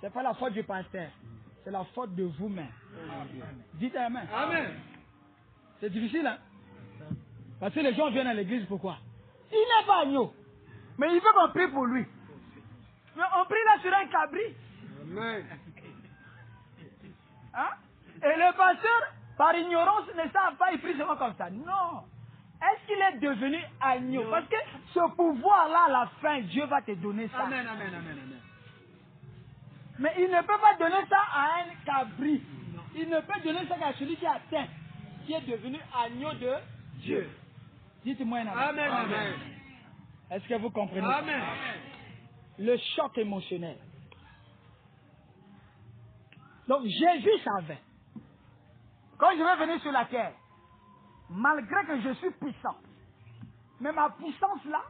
C'est pas la faute du pasteur. C'est la faute de vous-même. Dites amen. Amen. C'est difficile, hein? Parce que les gens viennent à l'église, pourquoi? Il n'est pas agneau. Mais il veut qu'on prie pour lui. Mais on prie là sur un cabri. Amen. Hein? Et le pasteur, par ignorance, ne savent pas, il prie seulement comme ça. Non. Est-ce qu'il est devenu agneau? Non. Parce que ce pouvoir-là, à la fin, Dieu va te donner ça. Amen, amen, amen, amen. Mais il ne peut pas donner ça à un cabri. Il ne peut donner ça qu'à celui qui est atteint, qui est devenu agneau de Dieu. Dites-moi un amen. Amen, amen. Est-ce que vous comprenez? Amen. Le choc émotionnel. Donc Jésus savait. Quand je vais venir sur la terre, malgré que je suis puissant, mais ma puissance là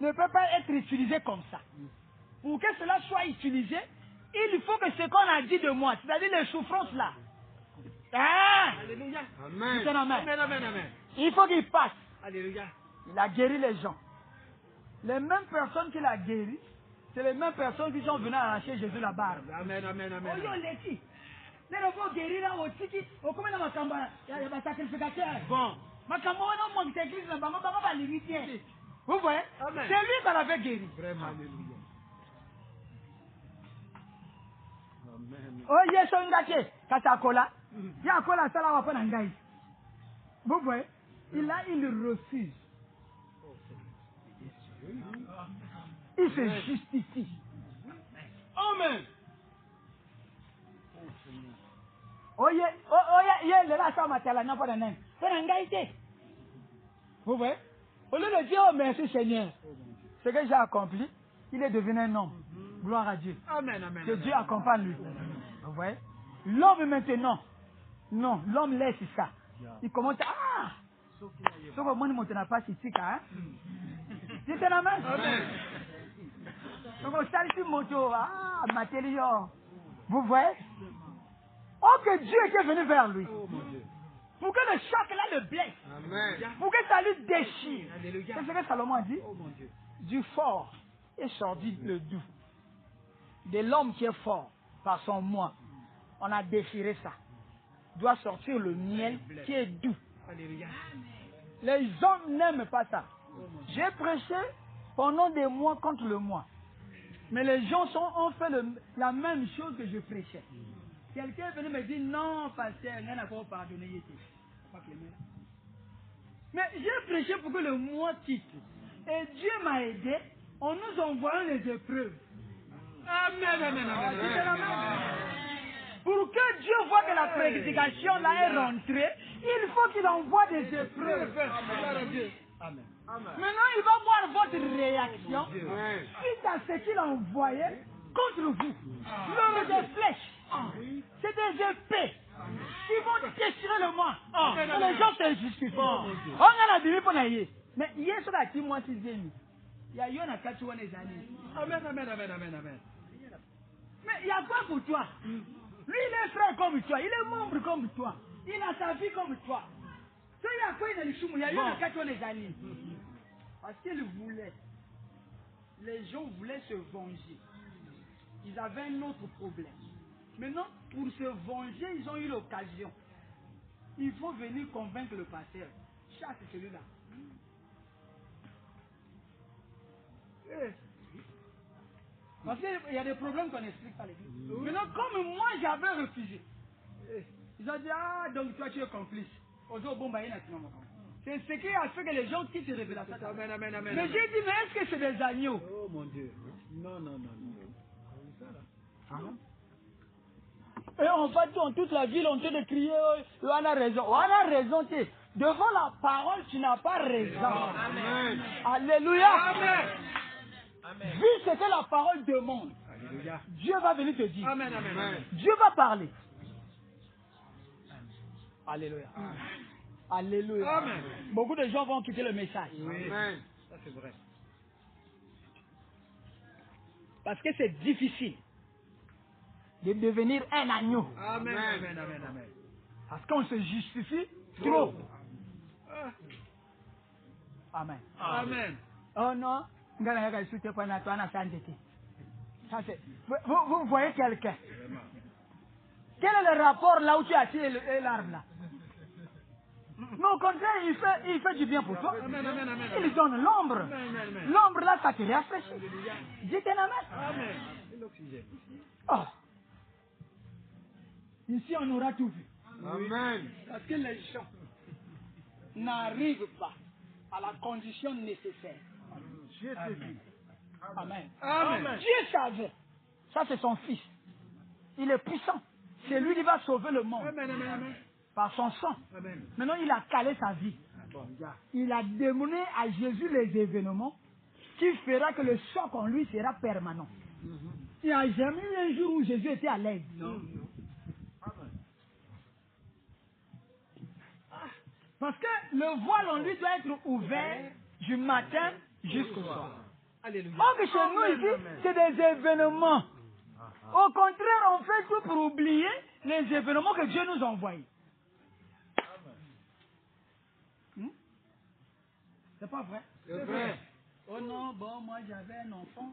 ne peut pas être utilisée comme ça. Pour que cela soit utilisé, il faut que ce qu'on a dit de moi, c'est-à-dire les souffrances là. Ah! Alléluia. Amen. Dites un amen. Amen, amen, amen. Il faut qu'il passe. Alléluia. Il a guéri les gens. Les mêmes personnes qu'il a guéries, c'est les mêmes personnes qui sont venues arracher Jésus la barbe. Amen, amen, amen. Oh, yo, les filles. Les robots guéris là, au tiki, au comment on va il y a des sacrificateurs. Bon. Ma camarade, on manque d'église, on va limiter. Vous voyez? Amen. C'est lui qu'on avait guéri. Vraiment, alléluia. Amen. Oh, yes, on gâté. Katakola. Il y a quoi là, ça là, on va pas n'engager. Vous voyez? Il refuse. Il se justifie. Amen. Oh, yeah, le là, ça m'a tellement n'a pas d'engager. Ça n'engager. Vous voyez? Au lieu de dire, oh merci Seigneur, ce que j'ai accompli, il est devenu un homme. Gloire à Dieu. Amen, amen. Que amen. Dieu accompagne lui. Vous voyez? L'homme maintenant, non, l'homme laisse ça. Il commence à, ah! Sauf que moi, je ne pas ici, hein? Dites un amen. Amen. Donc, on salue sur moto, ah, matériau. Vous voyez? Oh, que Dieu était venu vers lui. Oh mon Dieu. Pour que le choc là le blesse. Amen. Pour que ça lui déchire. Alléluia. C'est ce que Salomon a dit. Oh mon Dieu. Du fort est sorti le doux. De l'homme qui est fort par son moi, on a déchiré ça. Doit sortir le miel qui est doux. Alléluia. Les hommes n'aiment pas ça. J'ai prêché pendant des mois contre le moi. Mais les gens ont fait la même chose que je prêchais. Quelqu'un est venu me dire non, pasteur, rien n'a pas pardonné. Mais j'ai prêché pour que le moi quitte. Et Dieu m'a aidé en nous envoyant les épreuves. Amen, amen, amen. Pour que Dieu voit que la prédication là est rentrée, il faut qu'il envoie des épreuves. Amen. Maintenant, il va voir votre réaction Amen. suite à ce qu'il a envoyé contre vous. L'heure des flèches, c'est des épées qui vont déchirer le moi. Et les gens se justifient. On a la Bible pour l'aïe. Mais hier, sur la team, moi, c'est Zémi. Il y a eu un attaque sur les années. Amen, amen, amen, amen, amen. Mais il y a quoi pour toi? Lui, il est frère comme toi. Il est membre comme toi. Il a sa vie comme toi. So, il y a quoi il y a eu un attaque sur les années. Parce qu'il voulait. Les gens voulaient se venger. Ils avaient un autre problème. Maintenant, pour se venger, ils ont eu l'occasion. Il faut venir convaincre le pasteur. Chasse celui-là. Parce qu'il y a des problèmes qu'on n'explique pas à l'église. Maintenant, comme moi j'avais refusé, ils ont dit, ah, donc toi tu es complice. C'est ce qui a fait que les gens quittent les révélations. Amen, amen, amen. Mais j'ai dit, mais est-ce que c'est des agneaux? Oh mon Dieu. Non, non, non, non. Et on va dans toute la ville, on te de crier, on a raison. On a raison, tu sais. Devant la parole, tu n'as pas raison. Amen. Alléluia. Amen. Vu ce que la parole demande, Alléluia. Dieu va venir te dire. Amen, amen, amen. Dieu va parler. Alléluia. Alléluia. Amen. Beaucoup de gens vont quitter le message. Oui. Amen. Ça c'est vrai. Parce que c'est difficile de devenir un agneau. Amen, amen, amen, amen. Parce qu'on se justifie trop. Ah. Amen. Amen. Oh non. Ça, c'est... Vous voyez quelqu'un. Quel est le rapport là où tu as tiré l'arbre là? Mais au contraire, il fait du bien pour toi. Il donne l'ombre. L'ombre là, ça te rafraîchit. Dites un amen. Amen. Et l'oxygène. Oh. Ici, on aura tout vu. Amen. Parce que les gens n'arrivent pas à la condition nécessaire. Dieu te dit. Amen. Amen. Dieu savait. Ça, c'est son fils. Il est puissant. C'est lui qui va sauver le monde. Amen, amen, amen. Par son sang. Amen. Maintenant, il a calé sa vie. Il a donné à Jésus les événements qui fera que le choc en lui sera permanent. Il n'y a jamais eu un jour où Jésus était à l'aise. Non. Parce que le voile en lui doit être ouvert du matin jusqu'au soir. Alléluia. Or que chez nous ici, c'est des événements. Au contraire, on fait tout pour oublier les événements que Dieu nous a envoyés. C'est pas vrai? C'est vrai. Oh non, bon, moi j'avais un enfant.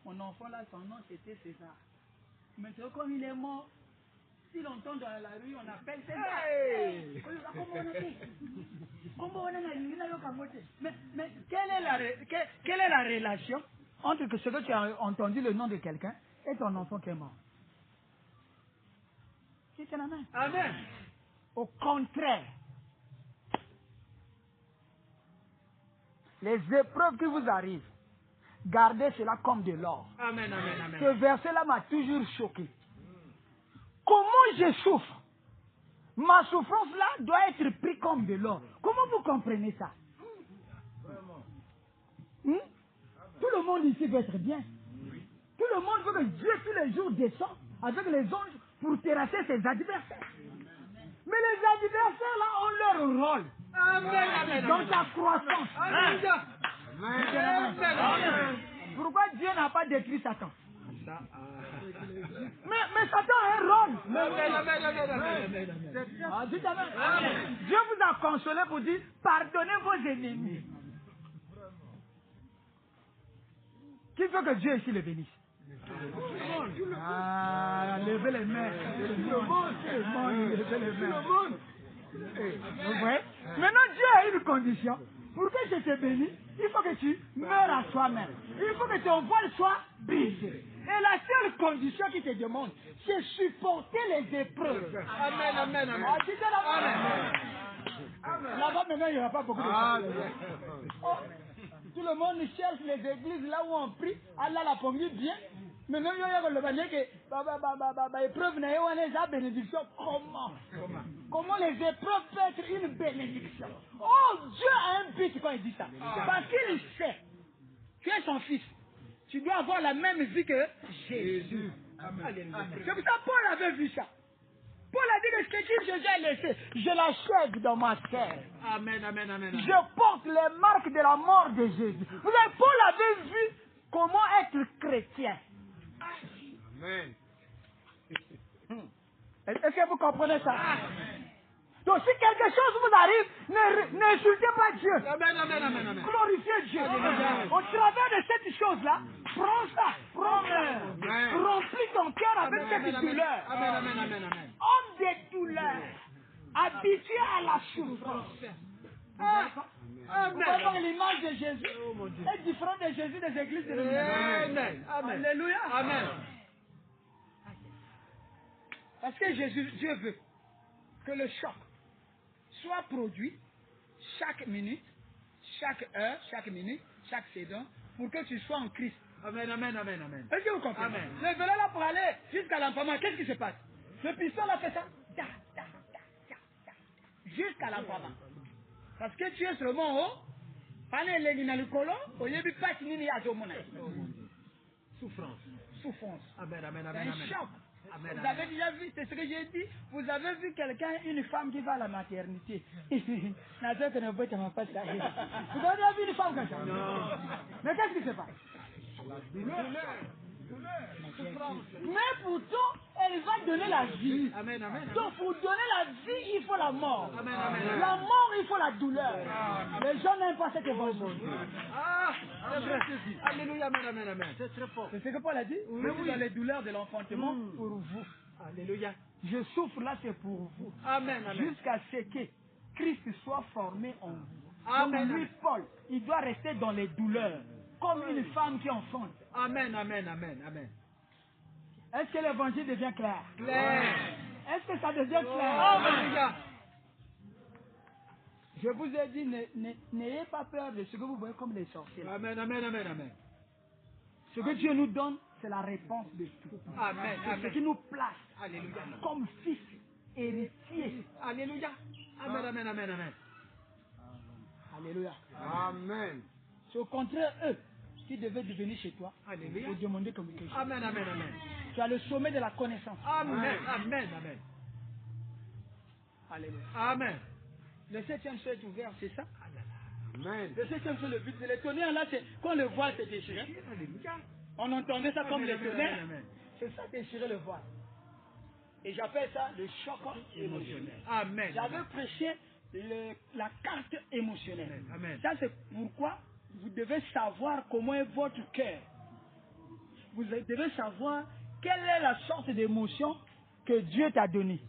Mon enfant là, son nom c'était César. Maintenant, comme il est mort, si l'entend dans la rue, on appelle César. Hey! Mais quelle est la relation entre ce que tu as entendu le nom de quelqu'un et ton enfant qui est mort? C'est la main. Amen. Au contraire, les épreuves qui vous arrivent, gardez cela comme de l'or. Amen, amen, amen. Ce verset-là m'a toujours choqué. Comment je souffre? Ma souffrance-là doit être prise comme de l'or. Comment vous comprenez ça? Tout le monde ici veut être bien. Tout le monde veut que Dieu tous les jours descende avec les anges pour terrasser ses adversaires. Mais les adversaires là ont leur rôle. Amen, amen. Dans ta croissance. Alléluia. Amen. Pourquoi Dieu n'a pas détruit Satan? Mais Satan a un rôle. Dites amen. Dieu vous a consolé pour dire pardonnez vos ennemis. Qui veut que Dieu ici le bénisse? Ah, levez les mains. Levez les mains. Vous voyez? Maintenant Dieu a une condition. Pour que je te bénisse, il faut que tu meurs à toi-même. Il faut que ton voile soit brisé. Et la seule condition qu'il te demande, c'est supporter les épreuves. Amen, amen, amen. Ah, dites là-bas. Là-bas, maintenant, il n'y aura pas beaucoup de choses. Oh, tout le monde cherche les églises là où on prie. Allah l'a promis bien. Maintenant, il y a le bannier que épreuve n'a pas une bénédiction. Comment les épreuves peuvent être une bénédiction? Oh, Dieu a un but quand il dit ça. Parce qu'il sait. Tu es son fils. Tu dois avoir la même vie que Jésus. C'est pour ça que Paul avait vu ça. Paul a dit que ce que Jésus a laissé, je l'achève dans ma chair. Amen, amen, amen. Je porte les marques de la mort de Jésus. Vous savez, Paul avait vu comment être chrétien. Amen. Est-ce que vous comprenez ça? Donc si quelque chose vous arrive, n'insultez pas Dieu. Amen, amen, amen, amen. Glorifiez Dieu. Au travers de cette chose-là, prends ça, prends-le. Remplis ton cœur avec cette douleur. Amen, amen, amen, amen. Homme de douleur, habitué à la souffrance. Vous voyez donc l'image de Jésus est différente de Jésus des églises de l'Église. Amen. Alléluia. Amen. Parce que Dieu veut que le choc soit produit chaque minute, chaque heure, chaque minute, chaque seconde, pour que tu sois en Christ. Amen, amen, amen, amen. Est-ce que vous comprenez? Amen. Le vélo là pour aller jusqu'à l'empallement, qu'est-ce qui se passe? Le piston là fait ça. Jusqu'à l'empallement. Parce que tu es seulement haut, pendant les ninalikolo, au lieu de patiner, il y a tout le monde. Souffrance. Souffrance. Amen, amen, C'est amen, un amen. choc. Amen, Vous amen. avez déjà vu, c'est ce que j'ai dit, vous avez vu quelqu'un, une femme qui va à la maternité. Vous avez déjà vu une femme comme ça? Non. Mais qu'est-ce qui se passe? Mais pourtant, elle va donner la vie. Amen, amen. Donc pour donner la vie, il faut la mort. Amen, amen. La mort, il faut la douleur. Les gens n'aiment pas cet évangile. Ah, c'est vrai. Alléluia, amen, amen, amen. C'est très fort. C'est ce que Paul a dit. Oui, Mais vous oui. avez les douleurs de l'enfantement pour vous. Alléluia. Je souffre là, c'est pour vous. Amen, amen. Jusqu'à ce que Christ soit formé en vous. Amen, Donc lui, amen. Paul, il doit rester dans les douleurs, comme une femme qui enfante. Amen, amen, amen, amen. Est-ce que l'évangile devient clair? Clair. Est-ce que ça devient clair? Alléluia. Je vous ai dit, n'ayez pas peur de ce que vous voyez comme les sorciers. Amen, amen, amen, amen. Ce que Dieu nous donne, c'est la réponse de tout. Amen, C'est ce amen. qui nous place Alléluia. comme fils héritiers. Alléluia. Amen, amen, amen, amen. Alléluia. Amen. C'est au contraire eux qui devaient venir chez toi Alléluia. et demander communication. Amen, amen, amen. Tu as le sommet de la connaissance. Amen, amen, amen. Alléluia. Amen. Le 7e ciel est ouvert, c'est ça? Amen. Le 7e ciel, le but de l'étonner, là, c'est quand le voile s'est déchiré. Alléluia. On entendait ça comme Amen, amen, l'étonner. amen, amen. C'est ça, déchirer le voile. Et j'appelle ça le choc émotionnel. Amen. J'avais prêché la carte émotionnelle. Amen. Ça, c'est pourquoi vous devez savoir comment est votre cœur. Vous devez savoir quelle est la sorte d'émotion que Dieu t'a donnée.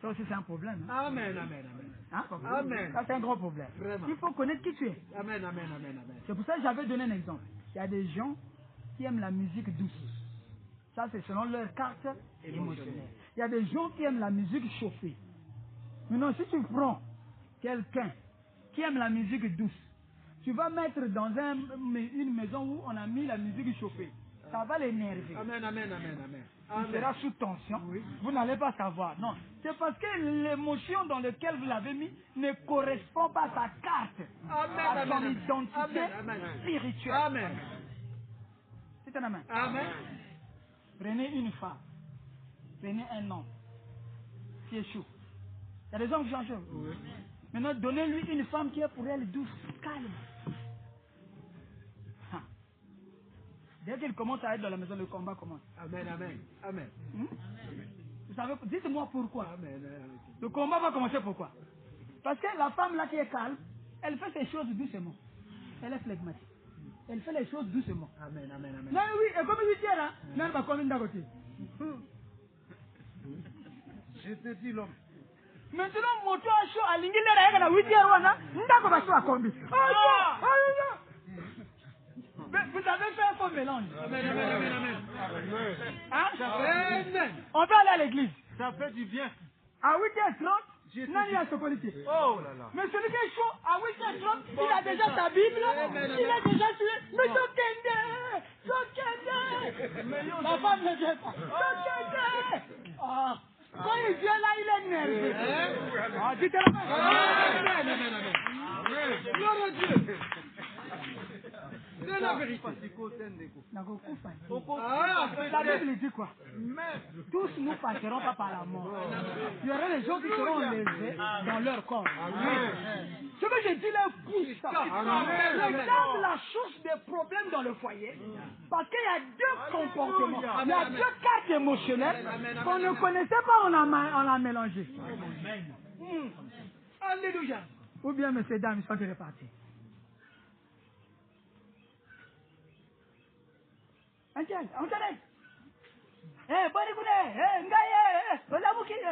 Ça aussi, c'est un problème. Hein? Amen, amen, amen. Hein? Amen. Ça, c'est un gros problème. Vraiment. Il faut connaître qui tu es. Amen, amen, amen, amen. C'est pour ça que j'avais donné un exemple. Il y a des gens qui aiment la musique douce. Ça, c'est selon leur carte émotionnelle. Il y a des gens qui aiment la musique chauffée. Maintenant, si tu prends quelqu'un qui aime la musique douce, tu vas mettre dans une maison où on a mis la musique chauffée. Ça va l'énerver. Amen, amen, amen, amen. Il sera sous tension. Vous n'allez pas savoir. Non. C'est parce que l'émotion dans laquelle vous l'avez mis ne correspond pas à sa carte, Amen, à son amen, identité amen, amen. spirituelle. Amen. C'est un amen. Amen. Prenez une femme. Prenez un homme qui est chaud. Il y a des hommes qui sont chauds. Oui. Maintenant, donnez-lui une femme qui est pour elle douce, calme. Ah. Dès qu'il commence à être dans la maison, le combat commence. Amen, amen, amen. Vous savez, dites-moi pourquoi. Amen. Le combat va commencer pourquoi? Parce que la femme là qui est calme, elle fait ses choses doucement. Elle est flegmatique. Elle fait les choses doucement. Amen, amen, amen. Non, oui, et comme il dit là, non, pas comme une d'côté. Je te dis l'homme. Maintenant, mon toit chaud à l'ingile là, il y a 8 heures, on va pas combi. Vous avez fait un faux mélange. Amen, amen, amen, amen. Hein? Amen. On peut aller à l'église. Ça fait du bien. À 8h30, non, il y a ce politique. Oh là là. Mais celui qui est chaud, à 8h30, il a déjà sa Bible, il a déjà tué. Mais Sokende! La femme ne vient pas. Sokende! Ah, quand il vient là, il est énervé. Ah, dites-le. Amen, amen, amen. Gloire à Dieu. C'est la vérité. La Bible dit quoi? Tous nous passerons pas par la mort. Il y aura des gens qui seront enlevés dans leur corps. Ce que je dis là est puissant. Regarde la source des problèmes dans le foyer. Parce qu'il y a deux comportements. Il y a deux cartes émotionnelles qu'on ne connaissait pas, on a mélangé. Alléluia. Ou bien, messieurs, dames, ils sont repartis. Antienne, on t'arrête. Eh, bonne écoute, ngaye, la bouquille.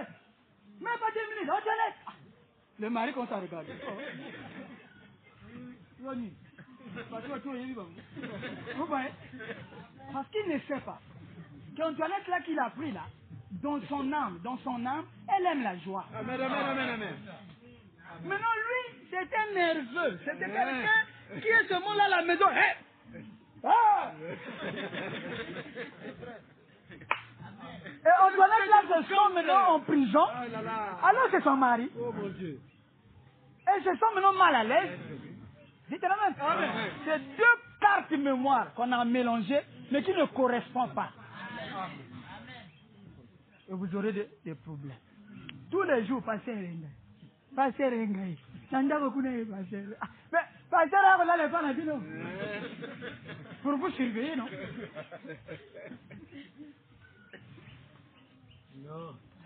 Même pas 2 minutes, on t'arrête. Le mari commence à regarder. Vous voyez? Parce qu'il ne sait pas qu'Antoinette là qu'il a pris là, dans son âme, elle aime la joie. Amen, amen, amen, amen. Maintenant, lui, c'était nerveux. C'était quelqu'un qui est seulement là à la maison. Hey! Ah! Et Antoinette là se sent maintenant en prison. Alors c'est son mari. Oh mon Dieu. Et se sent maintenant mal à l'aise. Dites-le même. C'est deux cartes mémoire qu'on a mélangées, mais qui ne correspondent pas. Et vous aurez des problèmes. Tous les jours, passez Renga. Passez Renga. Mais passez Renga, là, les femmes ont dit non. Pour vous surveiller, non?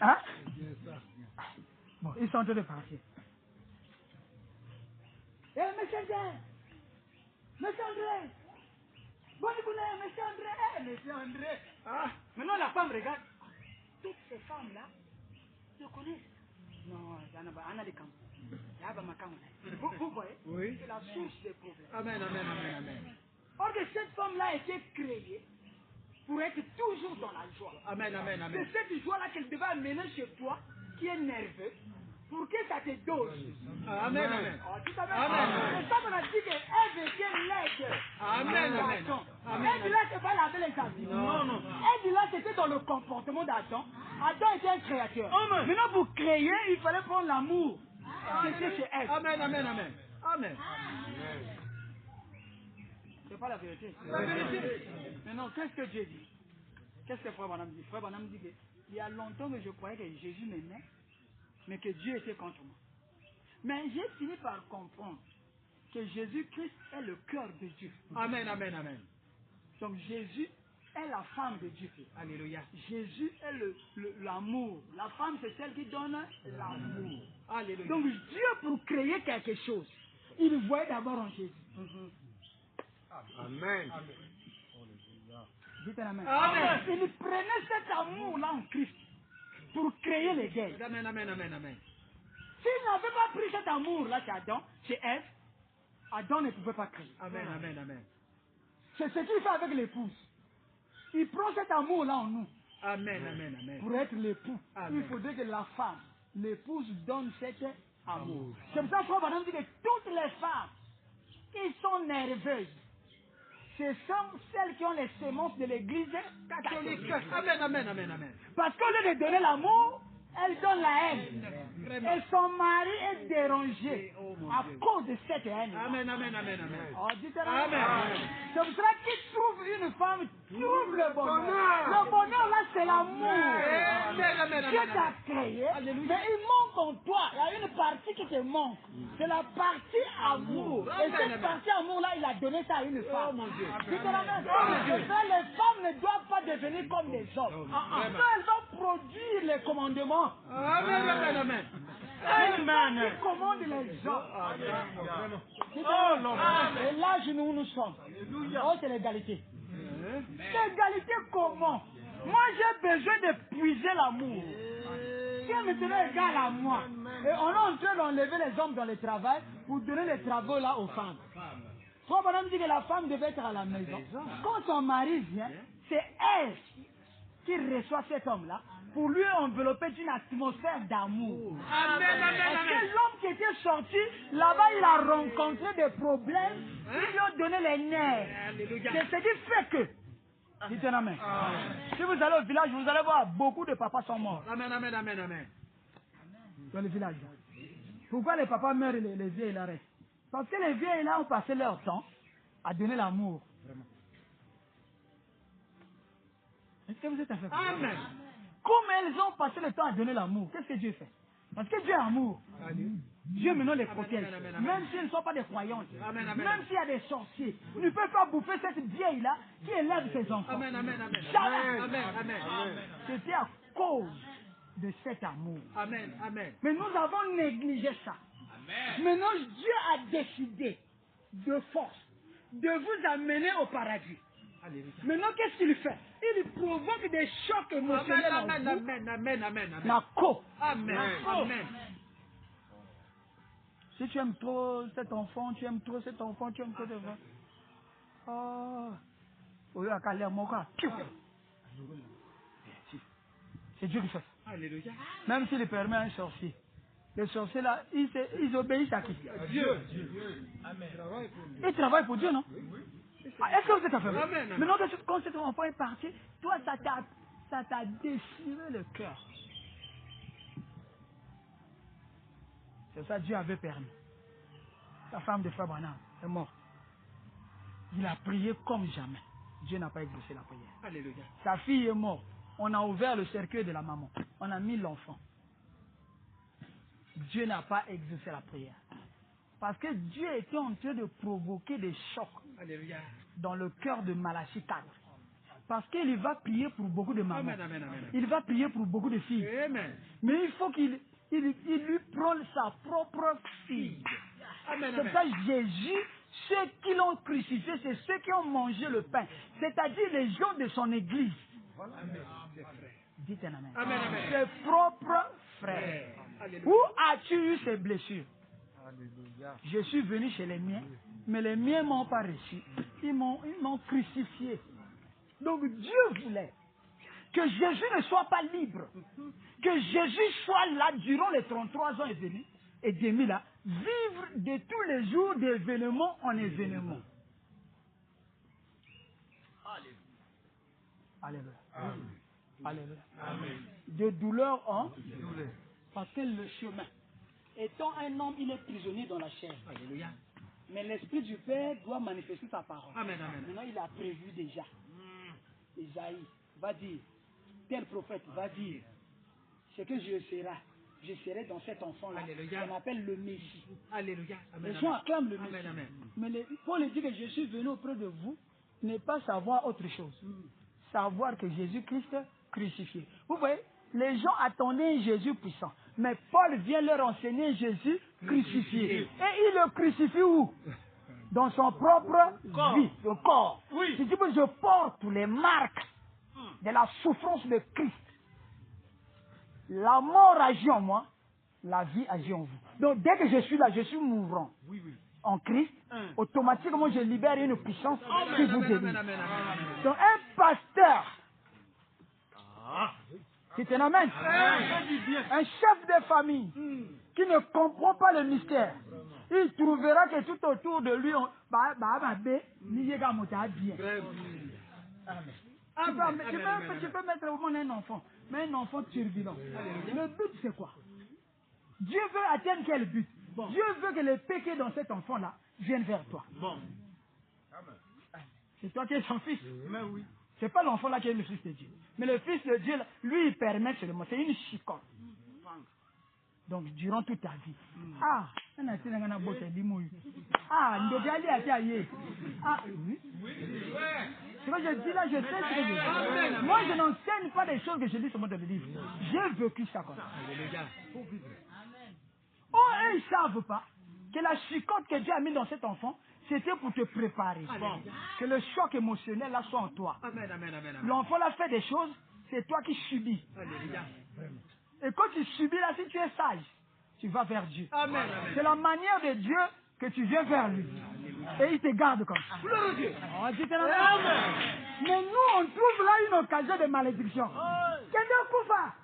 Hein? Bon, ils sont en train de partir. Eh, monsieur André! Monsieur André! Bonne journée, monsieur André! Eh, monsieur André! Ah, maintenant la femme regarde. Toutes ces femmes-là se connaissent. Non, Anna de Camp. Vous voyez? Oui. C'est la source des problèmes. Amen, amen, amen, amen. Or que cette femme-là a été créée pour être toujours dans la joie. Amen, amen, amen. C'est cette joie-là qu'elle devait amener chez toi, qui est nerveux, pour que ça te dose. Amen, amen. Oh, tout à fait. Amen. C'est ça qu'on a dit qu'elle était l'aide. Amen, amen. Amen. Elle dit là, c'est pas laver les habits. Non. Elle dit là, c'était dans le comportement d'Adam. Adam était un créateur. Maintenant, pour créer, il fallait prendre l'amour. C'était chez elle. Amen, amen, amen. Amen. C'est pas la vérité. La vérité. Maintenant, qu'est-ce que Dieu dit? Qu'est-ce que Frère Branham dit? Frère Branham dit qu'il y a longtemps que je croyais que Jésus m'aimait, mais que Dieu était contre moi. Mais j'ai fini par comprendre que Jésus-Christ est le cœur de Dieu. Amen, amen, amen. Donc Jésus est la femme de Dieu. Alléluia. Jésus est l'amour. La femme, c'est celle qui donne l'amour. Alléluia. Donc Dieu, pour créer quelque chose, il voyait d'abord en Jésus. Amen. Dites amen. Amen. Il prenait cet amour-là en Christ pour créer les guerres. Amen, amen, amen, amen. S'il n'avait pas pris cet amour-là chez Adam, chez Ève, Adam ne pouvait pas créer. Amen, amen, amen. C'est ce qu'il fait avec l'épouse. Il prend cet amour-là en nous Amen, amen, amen. pour être l'époux. Amen. Il faudrait que la femme, l'épouse, donne cet amour. C'est pour ça que Frère dit que toutes les femmes qui sont nerveuses, ce sont celles qui ont les semences de l'église catholique. Amen, amen, amen, amen. Parce qu'au lieu de donner l'amour, elles donnent la haine. Vraiment. Et son mari est dérangé à cause de cette haine. Amen, amen, amen, amen. Oh, dites Amen. c'est pour ça qu'il trouve une femme, trouve le bonheur. Le bonheur là, c'est l'amour. Amen, amen, Dieu amen, t'a amen. créé, Alléluia. mais il manque en toi. Il y a une partie qui te manque. C'est la partie amour. Et Amen, cette amen. partie amour là, il a donné ça à une femme. Oh mon Dieu. Dites amen. Les femmes ne doivent pas devenir comme des hommes. Vraiment. Elles vont produire les commandements. Amen, amen, amen. Amen. Qui commande les hommes. Oh non. Et là, où nous sommes. Oh, c'est l'égalité. L'égalité comment? Moi, j'ai besoin de puiser l'amour. Qui est maintenant égal à moi? Et on est en train d'enlever les hommes dans le travail pour donner les travaux là aux femmes. Frère Branham dit que la femme devait être à la maison. Quand son mari vient, c'est elle qui reçoit cet homme-là pour lui envelopper d'une atmosphère d'amour. Amen, amen, Parce que amen. l'homme qui était sorti, là-bas, il a rencontré des problèmes qui lui ont donné les nerfs. Alléluia. C'est ce qui fait que, dites un amen. Si vous allez au village, vous allez voir beaucoup de papas sont morts Amen, amen, amen, amen. dans le village. Pourquoi les papas meurent et les vieilles là restent? Parce que les vieilles là ont passé leur temps à donner l'amour. Est-ce que vous êtes fait? Amen. Comme elles ont passé le temps à donner l'amour, qu'est-ce que Dieu fait? Parce que Dieu est amour. Dieu maintenant les protège. amen, amen. Même s'ils ne sont pas des croyantes. Amen, amen. Même s'il y a des sorciers. Ils ne peuvent pas bouffer cette vieille-là qui élève ses enfants. Amen, amen, amen. Jamais. Amen, amen. C'était à cause de cet amour. Amen, amen. Mais nous avons négligé ça. Maintenant, Dieu a décidé de force de vous amener au paradis. Alléluia. Maintenant, qu'est-ce qu'il fait? Il provoque des chocs émotionnels en Amen, vous. amen, amen, amen, amen. La co. Amen, amen. Si tu aimes trop cet enfant, tu aimes trop cet enfant, tu aimes trop cet enfant. Oh. C'est Dieu qui fait. Alléluia. Même s'il permet à un sorcier. Les sorciers là, ils obéissent à qui? Dieu. Ils travaillent pour Dieu, non? Ah, est-ce que vous êtes affaibli? Amen. Maintenant, quand cet enfant est parti, toi, ça t'a déchiré le cœur. C'est ça Dieu avait permis. La femme de Frère Branham est morte. Il a prié comme jamais. Dieu n'a pas exaucé la prière. Alléluia. Sa fille est morte. On a ouvert le cercueil de la maman. On a mis l'enfant. Dieu n'a pas exaucé la prière. Parce que Dieu était en train de provoquer des chocs Alléluia. dans le cœur de Malachie 4. Parce qu'il va prier pour beaucoup de mamans. Amen, amen, amen. Il va prier pour beaucoup de filles. Amen. Mais il faut qu'il lui prenne sa propre fille. Amen, C'est amen. ça Jésus, ceux qui l'ont crucifié, c'est ceux qui ont mangé le pain. C'est-à-dire les gens de son église. Amen. Dites un amen. Amen, amen. Ses propres frères. Alléluia. Où as-tu eu ces blessures? Alléluia. Je suis venu chez les miens, mais les miens ne m'ont pas reçu. Ils m'ont crucifié. Donc Dieu voulait que Jésus ne soit pas libre. Que Jésus soit là durant les 33 ans et demi là, vivre de tous les jours d'événement en événement. Alléluia. Alléluia. De douleur en Douleur. parce que le chemin. Étant un homme, il est prisonnier dans la chair. Alléluia. Mais l'Esprit du Père doit manifester sa parole. Amen, amen. Maintenant, il a prévu déjà. Isaïe va dire, tel prophète va dire, ce que je serai dans cet enfant-là. Alléluia. On appelle le Messie. Alléluia. Amen, Les gens amen. acclament le Messie. Amen, amen. Mais Paul dit que je suis venu auprès de vous, n'est pas savoir autre chose. Savoir que Jésus-Christ crucifié. Vous voyez, les gens attendaient un Jésus puissant. Mais Paul vient leur enseigner Jésus crucifié. Et il le crucifie où? Dans son propre vie, le corps. Oui. Il dit que je porte les marques de la souffrance de Christ. La mort agit en moi, la vie agit en vous. Donc dès que je suis là, je suis mourant. Oui, oui. En Christ, automatiquement je libère une puissance qui Amen, vous amen, délivre. amen, amen, amen. Donc un pasteur, Ah. c'est un amen. Un chef de famille qui ne comprend pas le mystère, il trouvera que tout autour de lui, tu peux mettre au monde un enfant, mais un enfant turbulent. Le but c'est quoi? Dieu veut atteindre quel but? Dieu veut que les péchés dans cet enfant-là viennent vers toi. Bon. C'est toi qui es son fils. Mais oui. C'est pas l'enfant là qui est le fils de Dieu. Mais le fils de Dieu, lui, il permet seulement. C'est une chicotte. Donc, durant toute ta vie. Ah, oui. Ce que je dis là, je sais ce que je dis. Moi, je n'enseigne pas des choses que je lis seulement dans le livre. J'ai vécu ça comme ça. Alléluia. Oh, eux, ils ne savent pas que la chicotte que Dieu a mis dans cet enfant, c'était pour te préparer. Bon. Que le choc émotionnel là soit en toi. Amen, amen, amen, amen. L'enfant là fait des choses, c'est toi qui subis. Alléluia. Et quand tu subis là, si tu es sage, tu vas vers Dieu. Amen, amen. C'est la manière de Dieu que tu viens vers lui. Et il te garde comme ça. Gloire à Dieu. Oh, dis-te la Amen. Mais nous, on trouve là une occasion de malédiction. Quelqu'un koufa.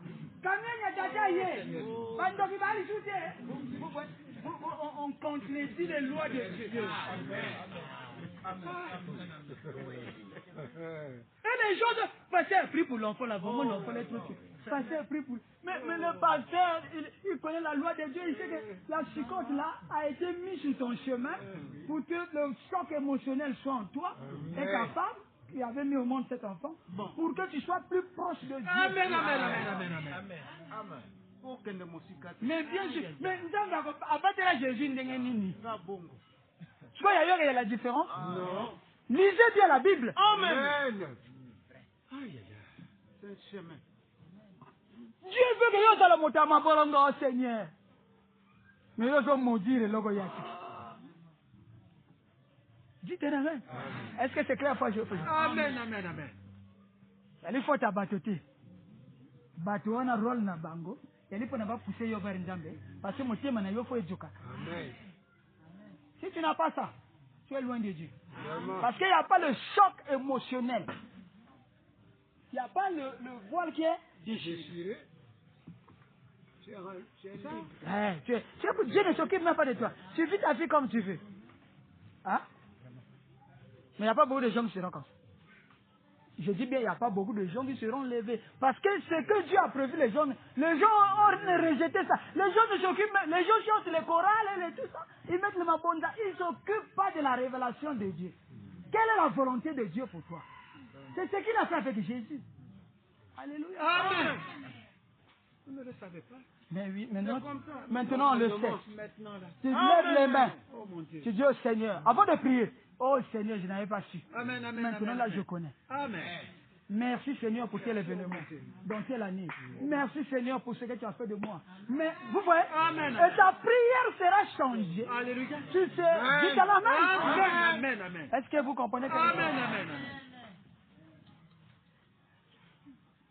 On contredit les lois de Dieu. Et les gens de pasteur a pris pour l'enfant là, vraiment l'enfant est trop tué. Pasteur a pris pour. Mais le pasteur, il connaît la loi de Dieu, il sait que la chicotte là a été mise sur ton chemin pour que le choc émotionnel soit en toi et ta femme qui avait mis au monde cet enfant pour que tu sois plus proche de Dieu. Amen, amen, amen, amen, amen. Amen. Aucun de mon cicatrice. Mais bien sûr, mais abattre la Jésus n'est nini. Ça bongo. Tu vois, il y a la différence. Non. Lisez bien la Bible. Amen. Aïe, aïe, aïe. C'est un chemin. Dieu veut que nous soyons le motama bolongo, Seigneur. Mais nous sommes maudits le logo yaki. Dites amen. Est-ce que c'est clair pour vous? Amen, amen, amen. Il faut t'abattre. Bato wana rôle na bango. Il faut pas pousser yo vers Nzambe. Parce que mon thème na yo faut éduquer. Amen. Si tu n'as pas ça, tu es loin de Dieu. Vraiment. Parce qu'il n'y a pas le choc émotionnel. Il n'y a pas le voile qui est déchiré. Dieu ne s'occupe même pas de toi. Tu vis ta vie comme tu veux. Hein? Mais il n'y a pas beaucoup de gens qui seront comme ça. Je dis bien, il n'y a pas beaucoup de gens qui seront levés. Parce que ce que Dieu a prévu, les gens ont rejeté ça. Les gens ne s'occupent, les gens chantent les chorales et tout ça. Ils mettent le mabonda. Ils ne s'occupent pas de la révélation de Dieu. Quelle est la volonté de Dieu pour toi? C'est ce qu'il a fait avec Jésus. Alléluia. Amen. Vous ne le savez pas. Mais oui, maintenant on le sait. Maintenant, là. Tu lèves les mains. Oh mon Dieu. Tu dis au Seigneur, avant de prier, oh Seigneur, je n'avais pas su. Amen, amen, Maintenant amen, là, amen. je connais. Amen. Merci Seigneur pour tel événement, dans telle année. Merci Seigneur pour ce que tu as fait de moi. Mais vous voyez, Amen. et ta prière sera changée. Alléluia. Tu sais, dites à la main. Amen. Amen. Est-ce que vous comprenez quelque chose? Amen. Amen.